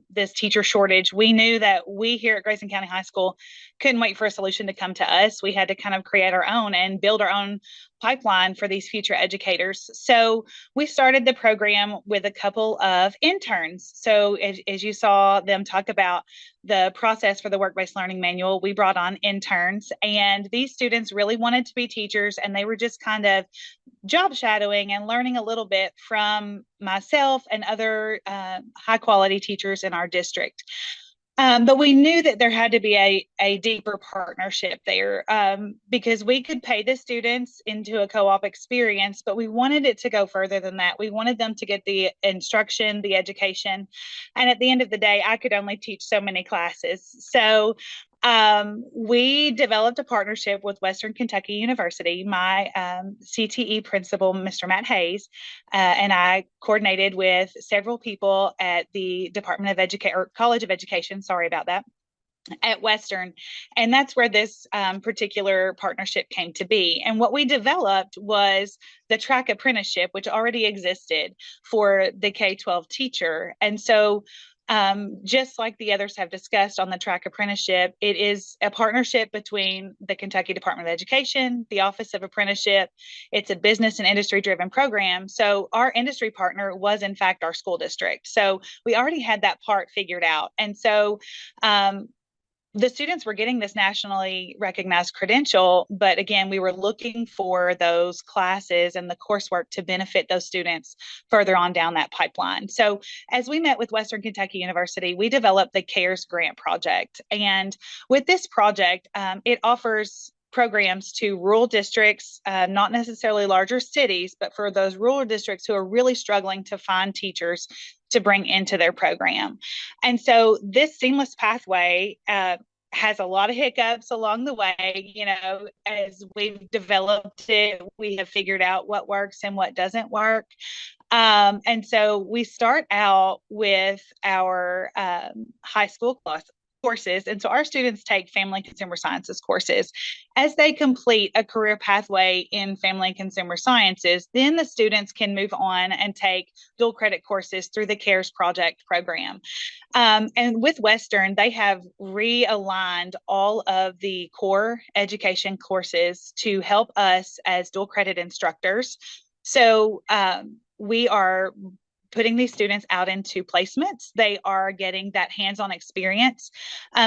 this teacher shortage, we knew that we here at Grayson County High School couldn't wait for a solution to come to us. We had to kind of create our own and build our own pipeline for these future educators. So we started the program with a couple of interns. So as you saw them talk about the process for the work-based learning manual, we brought on interns, and these students really wanted to be teachers, and they were just kind of job shadowing and learning a little bit from myself and other high quality teachers in our district. But we knew that there had to be a deeper partnership there because we could pay the students into a co-op experience, but we wanted it to go further than that. We wanted them to get the instruction, the education. And at the end of the day, I could only teach so many classes. So we developed a partnership with Western Kentucky University. My CTE principal, Mr. Matt Hayes, and I coordinated with several people at the Department of Education or College of Education. Sorry about that. At Western. And that's where this particular partnership came to be. And what we developed was the track apprenticeship, which already existed for the K-12 teacher. And so just like the others have discussed on the track apprenticeship, it is a partnership between the Kentucky Department of Education, the Office of Apprenticeship. It's a business and industry driven program. So our industry partner was in fact our school district. So we already had that part figured out. And so the students were getting this nationally recognized credential, but again, we were looking for those classes and the coursework to benefit those students further on down that pipeline. So as we met with Western Kentucky University, we developed the CARES grant project. And with this project, it offers programs to rural districts, not necessarily larger cities, but for those rural districts who are really struggling to find teachers to bring into their program. And so this seamless pathway has a lot of hiccups along the way. As we've developed it, we have figured out what works and what doesn't work. And so we start out with our high school courses. And so our students take family and consumer sciences courses. As they complete a career pathway in family and consumer sciences, then the students can move on and take dual credit courses through the CARES project program. And with Western, they have realigned all of the core education courses to help us as dual credit instructors. So we are putting these students out into placements. They are getting that hands-on experience.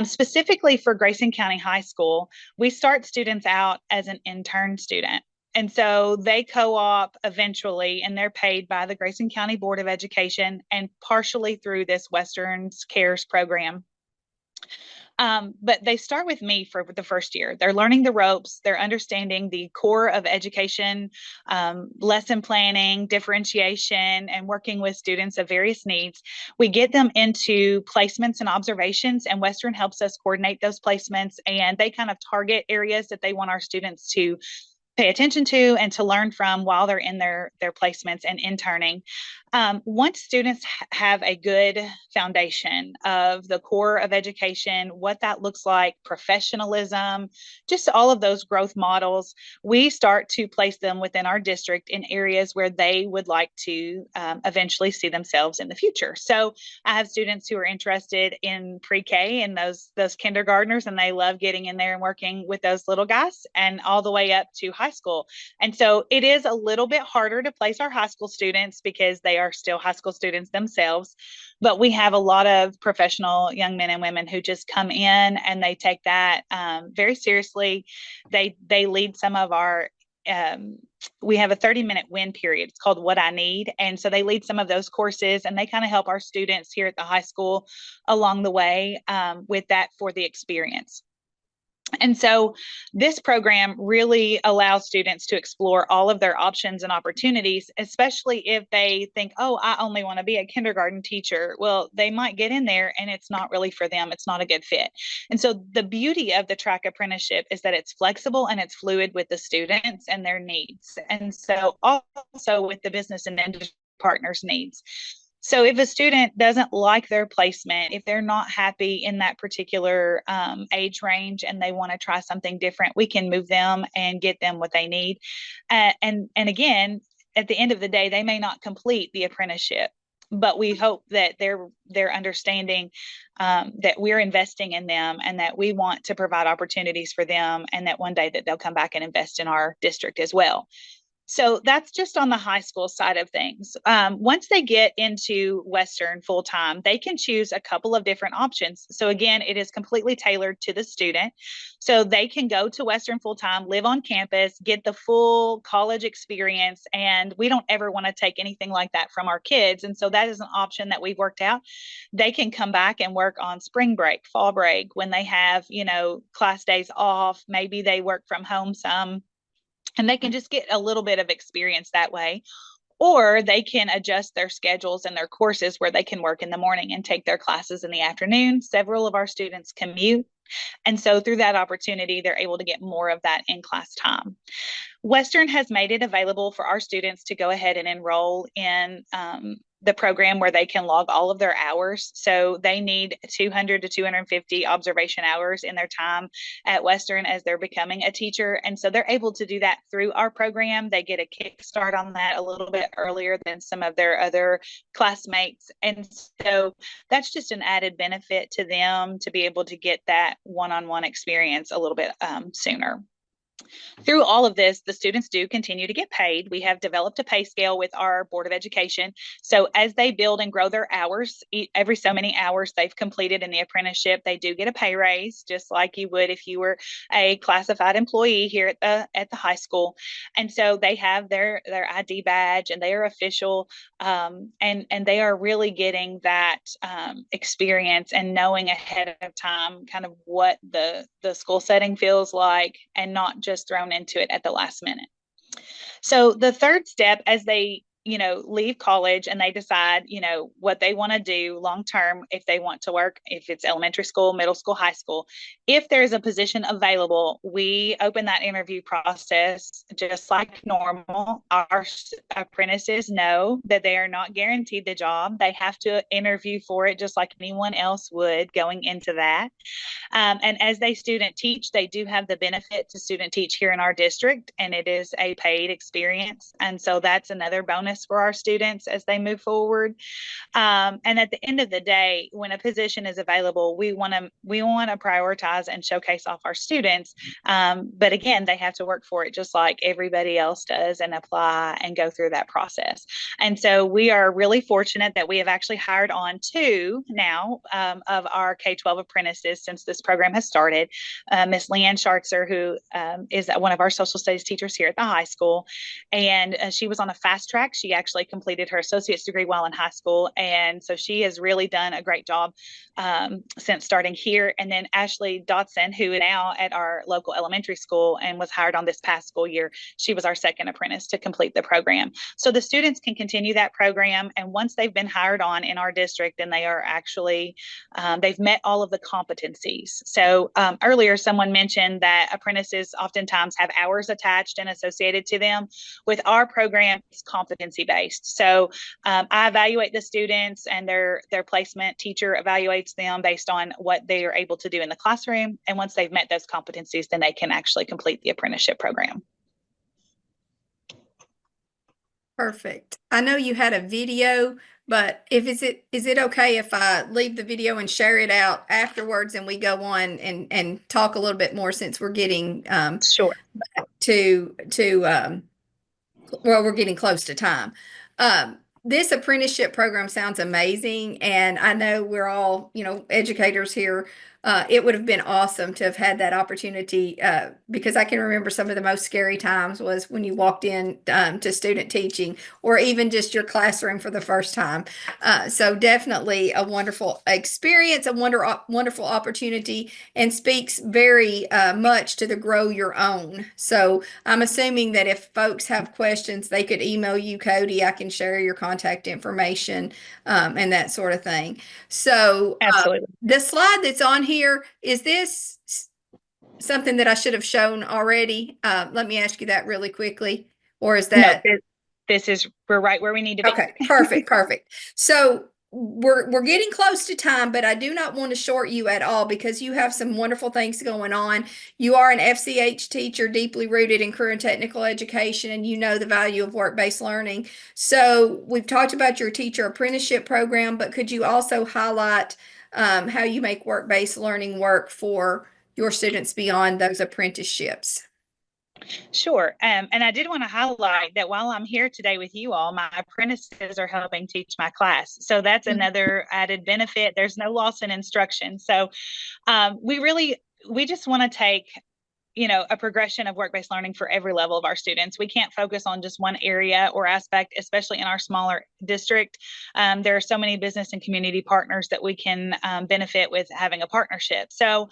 Specifically for Grayson County High School, we start students out as an intern student. And so they co-op eventually, and they're paid by the Grayson County Board of Education and partially through this Western's CARES program. But they start with me for the first year. They're learning the ropes. They're understanding the core of education, lesson planning, differentiation, and working with students of various needs. We get them into placements and observations, and Western helps us coordinate those placements, and they kind of target areas that they want our students to pay attention to and to learn from while they're in their placements and interning. Once students have a good foundation of the core of education, what that looks like, professionalism, just all of those growth models, we start to place them within our district in areas where they would like to eventually see themselves in the future. So I have students who are interested in pre-K and those kindergartners, and they love getting in there and working with those little guys, and all the way up to high school. And so it is a little bit harder to place our high school students because they are still high school students themselves. But we have a lot of professional young men and women who just come in and they take that very seriously. They lead some of our we have a 30-minute win period. It's called What I Need. And so they lead some of those courses, and they kind of help our students here at the high school along the way with that for the experience. And so this program really allows students to explore all of their options and opportunities, especially if they think, oh, I only want to be a kindergarten teacher. Well, they might get in there and it's not really for them. It's not a good fit. And so the beauty of the track apprenticeship is that it's flexible and it's fluid with the students and their needs. And so also with the business and industry partners' needs. So if a student doesn't like their placement, if they're not happy in that particular age range and they want to try something different, we can move them and get them what they need. And again, at the end of the day, they may not complete the apprenticeship, but we hope that they're understanding that we're investing in them and that we want to provide opportunities for them, and that one day that they'll come back and invest in our district as well. So that's just on the high school side of things. Once they get into Western full-time, they can choose a couple of different options. So again, it is completely tailored to the student. So they can go to Western full-time, live on campus, get the full college experience, and we don't ever want to take anything like that from our kids. And so that is an option that we've worked out. They can come back and work on spring break, fall break, when they have, class days off. Maybe they work from home some, and they can just get a little bit of experience that way. Or they can adjust their schedules and their courses where they can work in the morning and take their classes in the afternoon. Several of our students commute. And so through that opportunity, they're able to get more of that in-class time. Western has made it available for our students to go ahead and enroll in the program where they can log all of their hours. So they need 200 to 250 observation hours in their time at Western as they're becoming a teacher. And so they're able to do that through our program. They get a kickstart on that a little bit earlier than some of their other classmates. And so that's just an added benefit to them to be able to get that one-on-one experience a little bit sooner. Through all of this, the students do continue to get paid. We have developed a pay scale with our Board of Education. So as they build and grow their hours, every so many hours they've completed in the apprenticeship, they do get a pay raise, just like you would if you were a classified employee here at the high school. And so they have their ID badge and they are official, and they are really getting that experience and knowing ahead of time kind of what the school setting feels like, and not just thrown into it at the last minute. So the third step, as they leave college and they decide, what they want to do long term, if they want to work, if it's elementary school, middle school, high school, if there's a position available, we open that interview process just like normal. Our apprentices know that they are not guaranteed the job. They have to interview for it just like anyone else would going into that. And as they student teach, they do have the benefit to student teach here in our district, and it is a paid experience. And so that's another bonus for our students as they move forward. And at the end of the day, when a position is available, we want to prioritize and showcase off our students. But again, they have to work for it just like everybody else does and apply and go through that process. And so we are really fortunate that we have actually hired on 2 now of our K-12 apprentices since this program has started. Miss Leanne Schartzer, who is one of our social studies teachers here at the high school, and she was on a fast track. She actually completed her associate's degree while in high school. And so she has really done a great job since starting here. And then Ashley Dotson, who is now at our local elementary school and was hired on this past school year, she was our second apprentice to complete the program. So the students can continue that program. And once they've been hired on in our district, then they are actually, they've met all of the competencies. So earlier, someone mentioned that apprentices oftentimes have hours attached and associated to them. With our program, it's competency based. So I evaluate the students, and their placement teacher evaluates them based on what they are able to do in the classroom. And once they've met those competencies, then they can actually complete the apprenticeship program. Perfect. I know you had a video, but is it okay if I leave the video and share it out afterwards, and we go on and talk a little bit more, since we're getting Sure. well, we're getting close to time. This apprenticeship program sounds amazing, and I know we're all, educators here. It would have been awesome to have had that opportunity, because I can remember some of the most scary times was when you walked in to student teaching, or even just your classroom for the first time. So definitely a wonderful experience, a wonderful opportunity, and speaks very much to the grow your own. So I'm assuming that if folks have questions, they could email you, Cody. I can share your contact information and that sort of thing. So Absolutely. the slide that's on here, is this something that I should have shown already? Let me ask you that really quickly. Or is that? No, we're right where we need to be. Okay, perfect. So we're getting close to time, but I do not want to short you at all, because you have some wonderful things going on. You are an FCH teacher, deeply rooted in career and technical education, and you know the value of work-based learning. So we've talked about your teacher apprenticeship program, but could you also highlight how you make work-based learning work for your students beyond those apprenticeships? Sure. And I did want to highlight that while I'm here today with you all, my apprentices are helping teach my class. So that's another added benefit. There's no loss in instruction. So we just want to take a progression of work-based learning for every level of our students. We can't focus on just one area or aspect, especially in our smaller district. There are so many business and community partners that we can benefit with having a partnership. So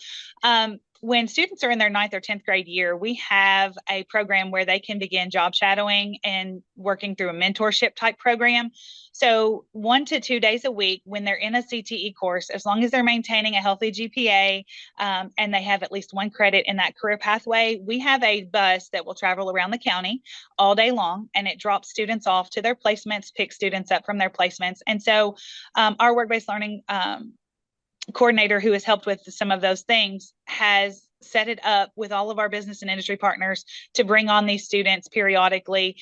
when students are in their 9th or 10th grade year, we have a program where they can begin job shadowing and working through a mentorship type program. So 1 to 2 days a week when they're in a CTE course, as long as they're maintaining a healthy GPA and they have at least 1 credit in that career pathway, we have a bus that will travel around the county all day long, and it drops students off to their placements, picks students up from their placements. And so our work-based learning coordinator, who has helped with some of those things, has set it up with all of our business and industry partners to bring on these students periodically,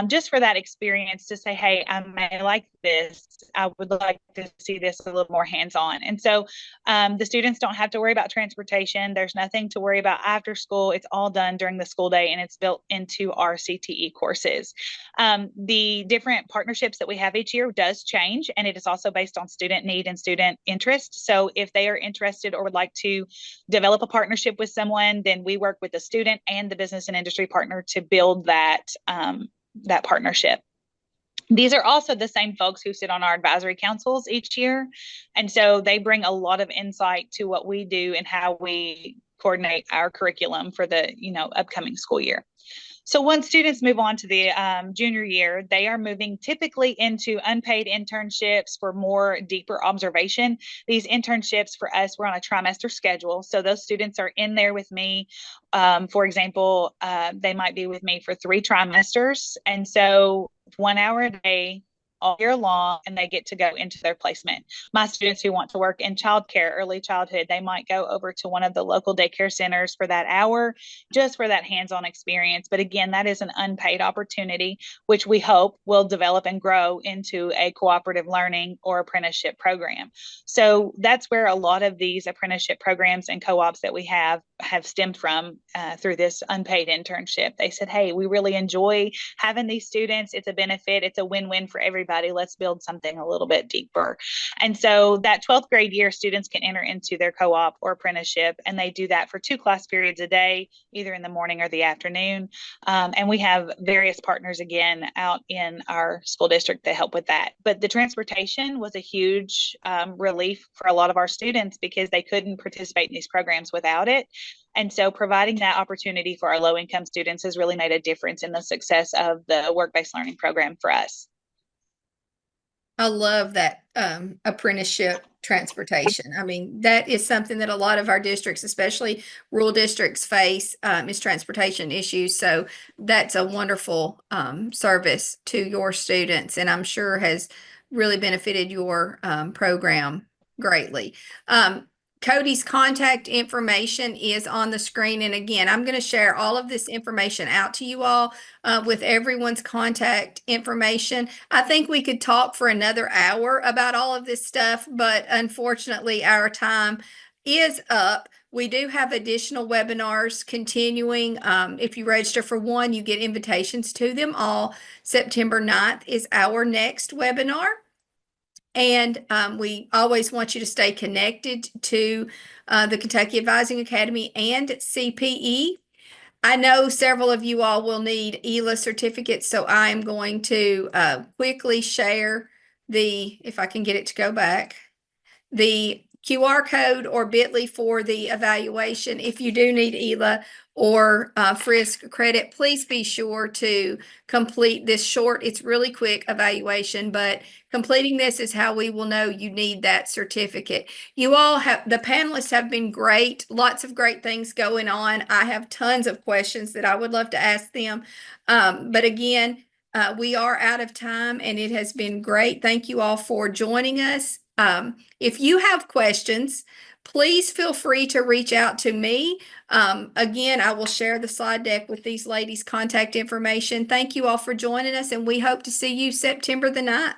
just for that experience, to say, hey, I may like this. I would like to see this a little more hands-on. And so the students don't have to worry about transportation. There's nothing to worry about after school. It's all done during the school day, and it's built into our CTE courses. The different partnerships that we have each year does change, and it is also based on student need and student interest. So if they are interested or would like to develop a partnership with someone, then we work with the student and the business and industry partner to build that partnership. These are also the same folks who sit on our advisory councils each year. And so they bring a lot of insight to what we do and how we coordinate our curriculum for the upcoming school year. So once students move on to the junior year, they are moving typically into unpaid internships for more deeper observation. These internships for us, we're on a trimester schedule. So those students are in there with me. For example, they might be with me for 3 trimesters. And so 1 hour a day, all year long, and they get to go into their placement. My students who want to work in childcare, early childhood, they might go over to one of the local daycare centers for that hour, just for that hands-on experience. But again, that is an unpaid opportunity, which we hope will develop and grow into a cooperative learning or apprenticeship program. So that's where a lot of these apprenticeship programs and co-ops that we have have stemmed from through this unpaid internship. They said, hey, we really enjoy having these students. It's a benefit. It's a win-win for everybody. Let's build something a little bit deeper. And so that 12th grade year, students can enter into their co-op or apprenticeship, and they do that for 2 class periods a day, either in the morning or the afternoon. And we have various partners, again, out in our school district that help with that. But the transportation was a huge relief for a lot of our students because they couldn't participate in these programs without it. And so providing that opportunity for our low-income students has really made a difference in the success of the work-based learning program for us. I love that apprenticeship transportation. I mean, that is something that a lot of our districts, especially rural districts, face is transportation issues. So that's a wonderful service to your students, and I'm sure has really benefited your program greatly. Cody's contact information is on the screen. And again, I'm going to share all of this information out to you all with everyone's contact information. I think we could talk for another hour about all of this stuff, but unfortunately our time is up. We do have additional webinars continuing. If you register for one, you get invitations to them all. September 9th is our next webinar. And we always want you to stay connected to the Kentucky Advising Academy and CPE. I know several of you all will need ELA certificates, so I am going to quickly share if I can get it to go back, the QR code or bit.ly for the evaluation. If you do need ELA or FRISC credit, please be sure to complete this short, it's really quick evaluation, but completing this is how we will know you need that certificate. You all the panelists have been great, lots of great things going on. I have tons of questions that I would love to ask them. But again, we are out of time and it has been great. Thank you all for joining us. If you have questions, please feel free to reach out to me. Again, I will share the slide deck with these ladies' contact information. Thank you all for joining us, and we hope to see you September the 9th.